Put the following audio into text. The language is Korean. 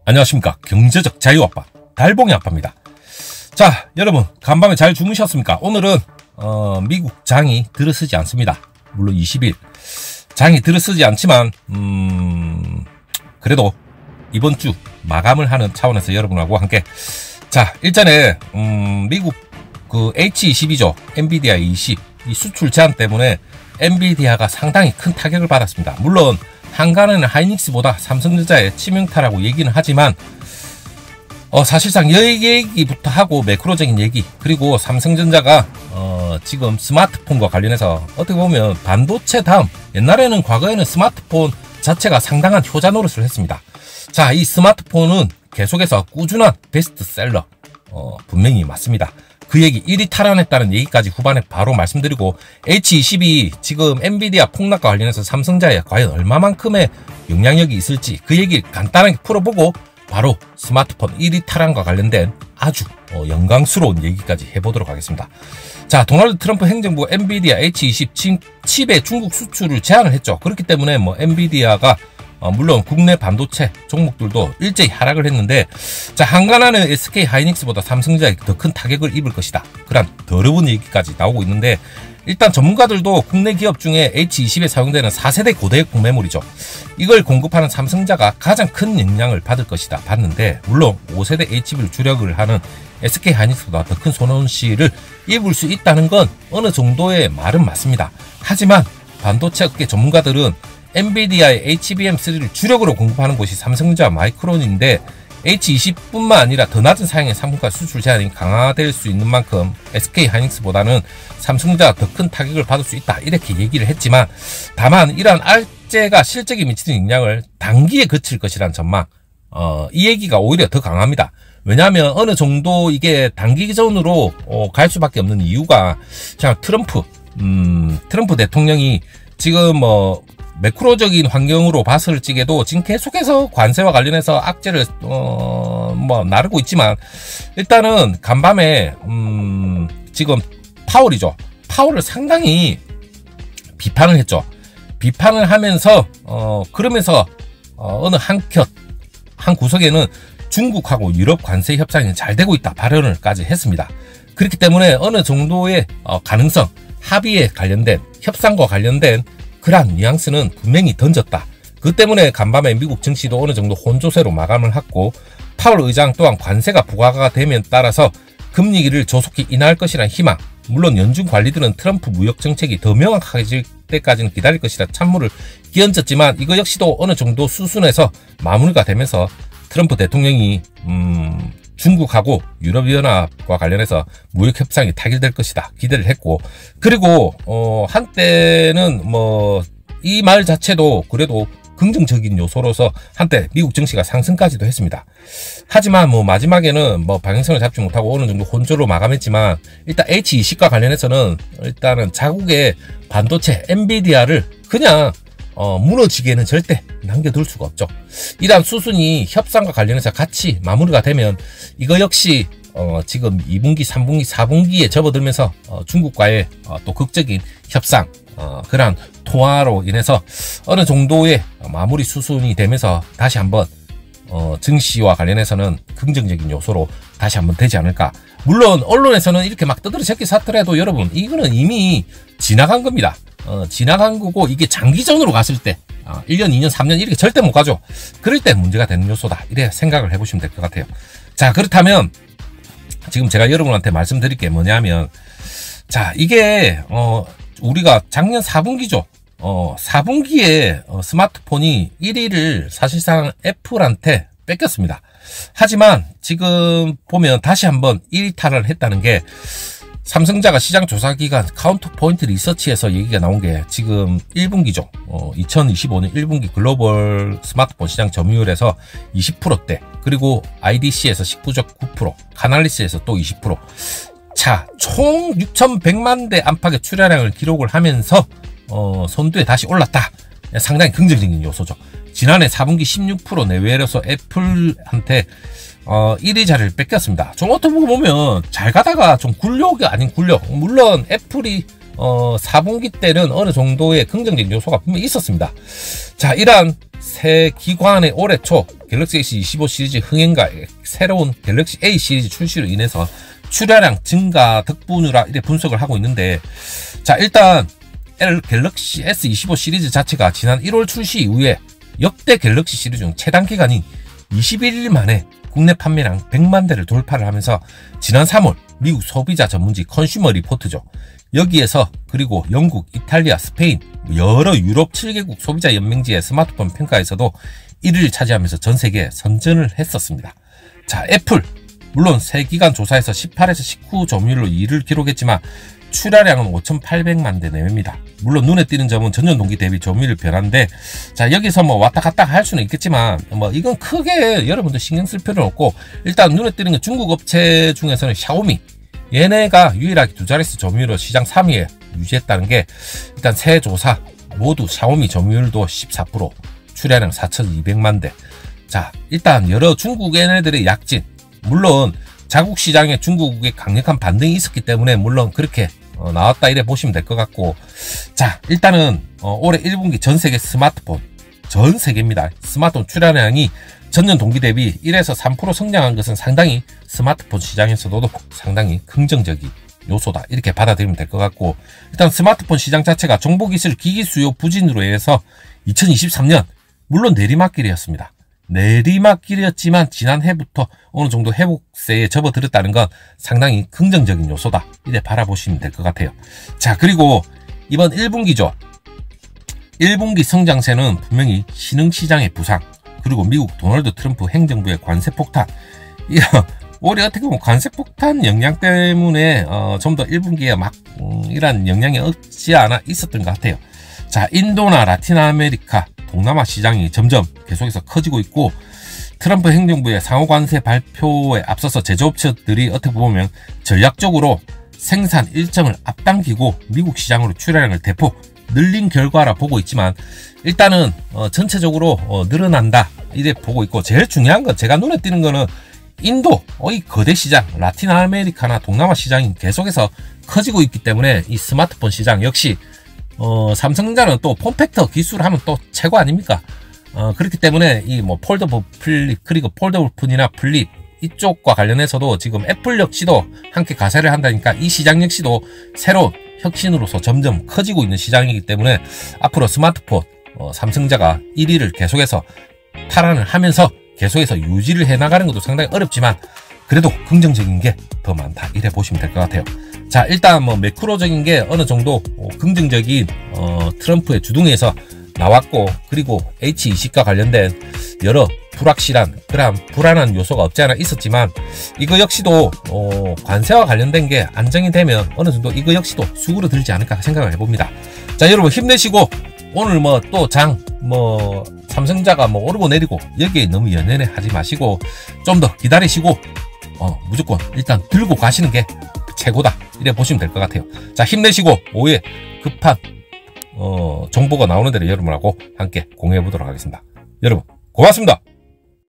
안녕하십니까. 경제적 자유아빠 달봉이 아빠입니다. 자, 여러분 간밤에 잘 주무셨습니까? 오늘은 미국 장이 들어서지 않습니다. 물론 20일 장이 들어서지 않지만 그래도 이번 주 마감을 하는 차원에서 여러분하고 함께, 자, 일전에 미국 그 H20이죠. 엔비디아 20 이 수출 제한 때문에 엔비디아가 상당히 큰 타격을 받았습니다. 물론 한간에는 하이닉스보다 삼성전자의 치명타라고 얘기는 하지만 사실상 여기 얘기부터 하고 매크로적인 얘기, 그리고 삼성전자가 지금 스마트폰과 관련해서 어떻게 보면 반도체 다음, 옛날에는 과거에는 스마트폰 자체가 상당한 효자 노릇을 했습니다. 자, 이 스마트폰은 계속해서 꾸준한 베스트셀러 분명히 맞습니다. 그 얘기 1위 탈환했다는 얘기까지 후반에 바로 말씀드리고, H20이 지금 엔비디아 폭락과 관련해서 삼성전자에 과연 얼마만큼의 영향력이 있을지 그 얘기 간단하게 풀어보고 바로 스마트폰 1위 탈환과 관련된 아주 영광스러운 얘기까지 해보도록 하겠습니다. 자, 도널드 트럼프 행정부 엔비디아 H20 칩의 중국 수출을 제한을 했죠. 그렇기 때문에 엔비디아가 물론 국내 반도체 종목들도 일제히 하락을 했는데, 자, 한간하는 SK 하이닉스보다 삼성전자에 더 큰 타격을 입을 것이다. 그런 더러운 얘기까지 나오고 있는데, 일단 전문가들도 국내 기업 중에 H20에 사용되는 4세대 고대역 메모리죠. 이걸 공급하는 삼성전자가 가장 큰 영향을 받을 것이다 봤는데, 물론 5세대 HB를 주력을 하는 SK 하이닉스보다 더 큰 손실을 입을 수 있다는 건 어느 정도의 말은 맞습니다. 하지만 반도체 업계 전문가들은 엔비디아의 HBM3를 주력으로 공급하는 곳이 삼성전자 마이크론인데, H20뿐만 아니라 더 낮은 사양의 상품과 수출 제한이 강화될 수 있는 만큼 SK 하이닉스보다는 삼성전자가 더 큰 타격을 받을 수 있다, 이렇게 얘기를 했지만, 다만 이러한 알제가 실적에 미치는 영향을 단기에 그칠 것이란 전망, 이 얘기가 오히려 더 강합니다. 왜냐하면 어느 정도 이게 단기전으로 갈 수밖에 없는 이유가, 자, 트럼프 대통령이 지금 매크로적인 환경으로 봤을 적에도 지금 계속해서 관세와 관련해서 악재를 나르고 있지만, 일단은 간밤에 지금 파월이죠. 파월을 상당히 비판을 했죠. 비판을 하면서 그러면서 어느 한 구석에는 중국하고 유럽 관세 협상이 잘 되고 있다 발언을까지 했습니다. 그렇기 때문에 어느 정도의 가능성, 합의에 관련된, 협상과 관련된 그러한 뉘앙스는 분명히 던졌다. 그 때문에 간밤에 미국 증시도 어느 정도 혼조세로 마감을 했고, 파월 의장 또한 관세가 부과가 되면 따라서 금리를 조속히 인하할 것이라는 희망, 물론 연준 관리들은 트럼프 무역 정책이 더 명확해질 때까지는 기다릴 것이라 찬물을 끼얹었지만, 이거 역시도 어느 정도 수순에서 마무리가 되면서 트럼프 대통령이 중국하고 유럽연합과 관련해서 무역 협상이 타결될 것이다 기대를 했고, 그리고 한때는 이 말 자체도 그래도 긍정적인 요소로서 한때 미국 증시가 상승까지도 했습니다. 하지만 마지막에는 방향성을 잡지 못하고 어느 정도 혼조로 마감했지만, 일단 H20과 관련해서는 일단은 자국의 반도체 엔비디아를 그냥 무너지게는 절대 남겨둘 수가 없죠. 이러한 수순이 협상과 관련해서 같이 마무리가 되면 이거 역시 지금 2분기, 3분기, 4분기에 접어들면서 중국과의 또 극적인 협상, 그러한 통화로 인해서 어느 정도의 마무리 수순이 되면서 다시 한번 증시와 관련해서는 긍정적인 요소로 다시 한번 되지 않을까. 물론 언론에서는 이렇게 막 떠들어 새끼 사더라도 여러분, 이거는 이미 지나간 겁니다. 지나간 거고, 이게 장기전으로 갔을 때 1년, 2년, 3년 이렇게 절대 못 가죠. 그럴 때 문제가 되는 요소다, 이래 생각을 해보시면 될 것 같아요. 자, 그렇다면 지금 제가 여러분한테 말씀드릴 게 뭐냐면, 자, 이게 우리가 작년 4분기죠. 4분기에 스마트폰이 1위를 사실상 애플한테 뺏겼습니다. 하지만 지금 보면 다시 한번 1위 탈환을 했다는 게, 삼성전자가 시장 조사기관 카운터포인트 리서치에서 얘기가 나온 게 지금 1분기죠. 2025년 1분기 글로벌 스마트폰 시장 점유율에서 20%대, 그리고 IDC에서 19.9%, 카날리스에서 또 20%. 자, 총 6,100만 대 안팎의 출하량을 기록을 하면서 선두에 다시 올랐다. 상당히 긍정적인 요소죠. 지난해 4분기 16% 내외로서 애플한테 1위 자리를 뺏겼습니다. 좀 어떻게 보면 잘 가다가 좀 굴욕이 아닌 굴욕. 물론 애플이 4분기 때는 어느 정도의 긍정적인 요소가 분명히 있었습니다. 자, 이러한 새 기관의 올해 초 갤럭시 S25 시리즈 흥행과 새로운 갤럭시 A 시리즈 출시로 인해서 출하량 증가 덕분이라 이렇게 분석을 하고 있는데, 자, 일단 갤럭시 S25 시리즈 자체가 지난 1월 출시 이후에 역대 갤럭시 시리즈 중 최단 기간인 21일 만에 국내 판매량 100만 대를 돌파를 하면서 지난 3월 미국 소비자 전문지 컨슈머 리포트죠. 여기에서 그리고 영국, 이탈리아, 스페인 여러 유럽 7개국 소비자 연맹지의 스마트폰 평가에서도 1위를 차지하면서 전 세계에 선전을 했었습니다. 자, 애플 물론 새 기간 조사에서 18에서 19 점유율로 2위를 기록했지만 출하량은 5,800만 대 내외입니다. 물론 눈에 띄는 점은 전년 동기 대비 점유율 변화인데, 자, 여기서 뭐 왔다 갔다 할 수는 있겠지만 뭐 이건 크게 여러분들 신경 쓸 필요는 없고, 일단 눈에 띄는 건 중국 업체 중에서는 샤오미, 얘네가 유일하게 두 자릿수 점유율로 시장 3위에 유지했다는 게, 일단 새 조사 모두 샤오미 점유율도 14%, 출하량 4,200만 대. 자, 일단 여러 중국 얘네들의 약진, 물론 자국 시장에 중국의 강력한 반등이 있었기 때문에 물론 그렇게 나왔다 이래 보시면 될 것 같고, 자, 일단은 올해 1분기 전 세계 스마트폰, 전 세계입니다. 스마트폰 출하량이 전년 동기 대비 1에서 3% 성장한 것은 상당히 스마트폰 시장에서도 상당히 긍정적인 요소다 이렇게 받아들이면 될 것 같고, 일단 스마트폰 시장 자체가 정보기술 기기 수요 부진으로 인해서 2023년 물론 내리막길이었습니다. 내리막길이었지만 지난해부터 어느 정도 회복세에 접어들었다는 건 상당히 긍정적인 요소다 이래 바라보시면 될 것 같아요. 자, 그리고 이번 1분기죠. 1분기 성장세는 분명히 신흥시장의 부상, 그리고 미국 도널드 트럼프 행정부의 관세 폭탄, 올해 어떻게 보면 관세 폭탄 영향 때문에 좀 더 1분기에 막 이런 영향이 없지 않아 있었던 것 같아요. 자, 인도나 라틴 아메리카, 동남아 시장이 점점 계속해서 커지고 있고, 트럼프 행정부의 상호 관세 발표에 앞서서 제조업체들이 어떻게 보면 전략적으로 생산 일정을 앞당기고 미국 시장으로 출하량을 대폭 늘린 결과라 보고 있지만, 일단은 전체적으로 늘어난다 이래 보고 있고, 제일 중요한 건 제가 눈에 띄는 거는 인도의 거대 시장, 라틴 아메리카나 동남아 시장이 계속해서 커지고 있기 때문에 이 스마트폰 시장 역시 삼성전자는 또 폼팩터 기술 하면 또 최고 아닙니까? 그렇기 때문에 이 뭐 폴더블 플립, 그리고 폴더블 폰이나 플립 이쪽과 관련해서도 지금 애플 역시도 함께 가세를 한다니까 이 시장 역시도 새로운 혁신으로서 점점 커지고 있는 시장이기 때문에 앞으로 스마트폰 삼성자가 1위를 계속해서 탈환을 하면서 계속해서 유지를 해나가는 것도 상당히 어렵지만 그래도 긍정적인 게 더 많다 이래 보시면 될 것 같아요. 자, 일단 뭐 매크로적인 게 어느 정도 긍정적인 트럼프의 주둥이에서 나왔고, 그리고 H20과 관련된 여러 불확실한 그런 불안한 요소가 없지 않아 있었지만, 이거 역시도 관세와 관련된 게 안정이 되면 어느 정도 이거 역시도 수그러들지 않을까 생각을 해봅니다. 자, 여러분 힘내시고, 오늘 뭐 또 삼성자가 뭐 오르고 내리고 여기에 너무 연연해 하지 마시고 좀 더 기다리시고 무조건 일단 들고 가시는 게 최고다 이래 보시면 될 것 같아요. 자, 힘내시고 오후에 급한 정보가 나오는 대로 여러분하고 함께 공유해 보도록 하겠습니다. 여러분 고맙습니다.